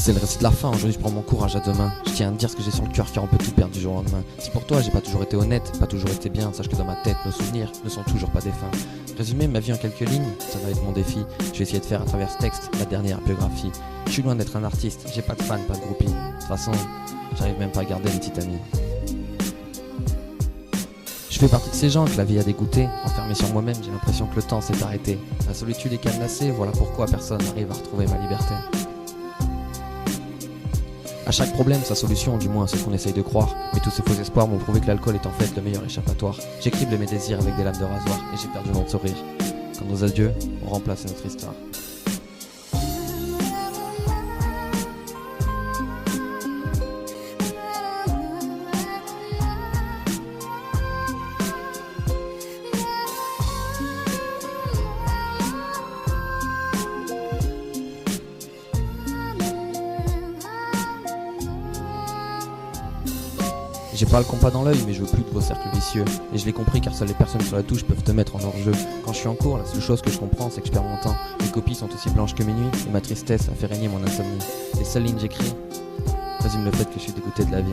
C'est le récit de la fin, aujourd'hui je prends mon courage à deux mains. Je tiens à te dire ce que j'ai sur le cœur car on peut tout perdre du jour au lendemain. Si pour toi j'ai pas toujours été honnête, pas toujours été bien, sache que dans ma tête nos souvenirs ne sont toujours pas défunts. Résumer ma vie en quelques lignes, ça va être mon défi. Je vais essayer de faire à travers ce texte la dernière biographie. Je suis loin d'être un artiste, j'ai pas de fans, pas de groupies. De toute façon, j'arrive même pas à garder une petite amie. Je fais partie de ces gens que la vie a dégoûté. Enfermé sur moi-même, j'ai l'impression que le temps s'est arrêté. La solitude est cadenassée, voilà pourquoi personne n'arrive à retrouver ma liberté. À chaque problème, sa solution, du moins c'est ce qu'on essaye de croire. Mais tous ces faux espoirs m'ont prouvé que l'alcool est en fait le meilleur échappatoire. J'ai criblé mes désirs avec des lames de rasoir et j'ai perdu mon sourire. Quand nos adieux ont remplacé notre histoire. J'ai pas le compas dans l'œil, mais je veux plus de vos cercles vicieux. Et je l'ai compris car seules les personnes sur la touche peuvent te mettre en hors-jeu. Quand je suis en cours, la seule chose que je comprends, c'est que je perds mon temps. Mes copies sont aussi blanches que mes nuits, et ma tristesse a fait régner mon insomnie. Les seules lignes que j'écris résument le fait que je suis dégoûté de la vie.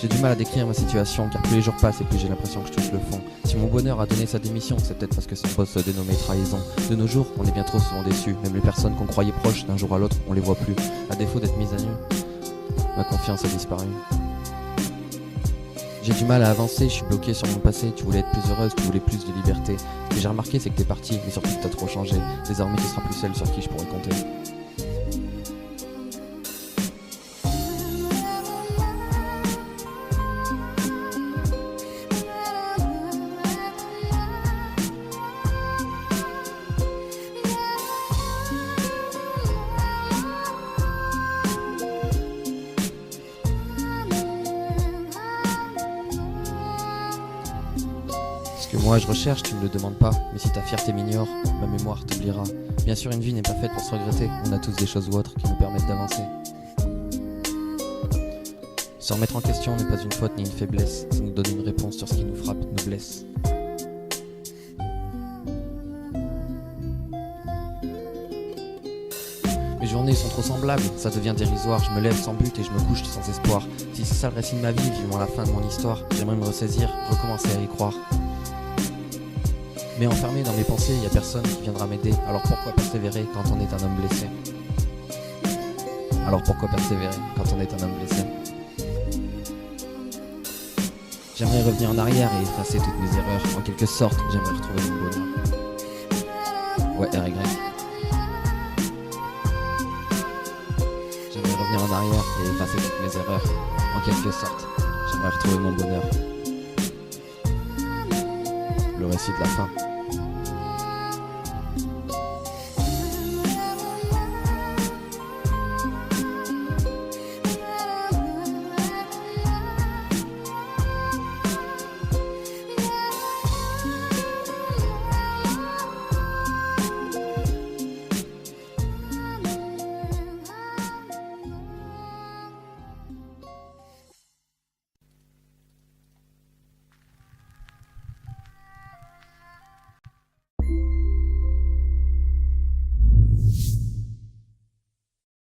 J'ai du mal à décrire ma situation, car plus les jours passent et plus j'ai l'impression que je touche le fond. Si mon bonheur a donné sa démission, c'est peut-être parce que son boss se dénommait trahison. De nos jours, on est bien trop souvent déçus. Même les personnes qu'on croyait proches, d'un jour à l'autre, on les voit plus. À défaut d'être mises à nu, ma confiance a disparu. J'ai du mal à avancer, je suis bloqué sur mon passé. Tu voulais être plus heureuse, tu voulais plus de liberté. Ce que j'ai remarqué, c'est que t'es parti, mais surtout que t'as trop changé. Désormais, tu seras plus celle sur qui je pourrais compter. Ce que moi je recherche, tu ne le demandes pas. Mais si ta fierté m'ignore, ma mémoire t'oubliera. Bien sûr, une vie n'est pas faite pour se regretter. On a tous des choses ou autres qui nous permettent d'avancer. Se remettre en question n'est pas une faute ni une faiblesse. Ça nous donne une réponse sur ce qui nous frappe, nous blesse. Mes journées sont trop semblables, ça devient dérisoire. Je me lève sans but et je me couche sans espoir. Si c'est ça le récit de ma vie, vivant la fin de mon histoire, j'aimerais me ressaisir, recommencer à y croire. Mais enfermé dans mes pensées, y a personne qui viendra m'aider. Alors pourquoi persévérer quand on est un homme blessé? Alors pourquoi persévérer quand on est un homme blessé? J'aimerais revenir en arrière et effacer toutes mes erreurs. En quelque sorte, j'aimerais retrouver mon bonheur. Ouais, RY. J'aimerais revenir en arrière et effacer toutes mes erreurs. En quelque sorte, j'aimerais retrouver mon bonheur. Le récit de la fin.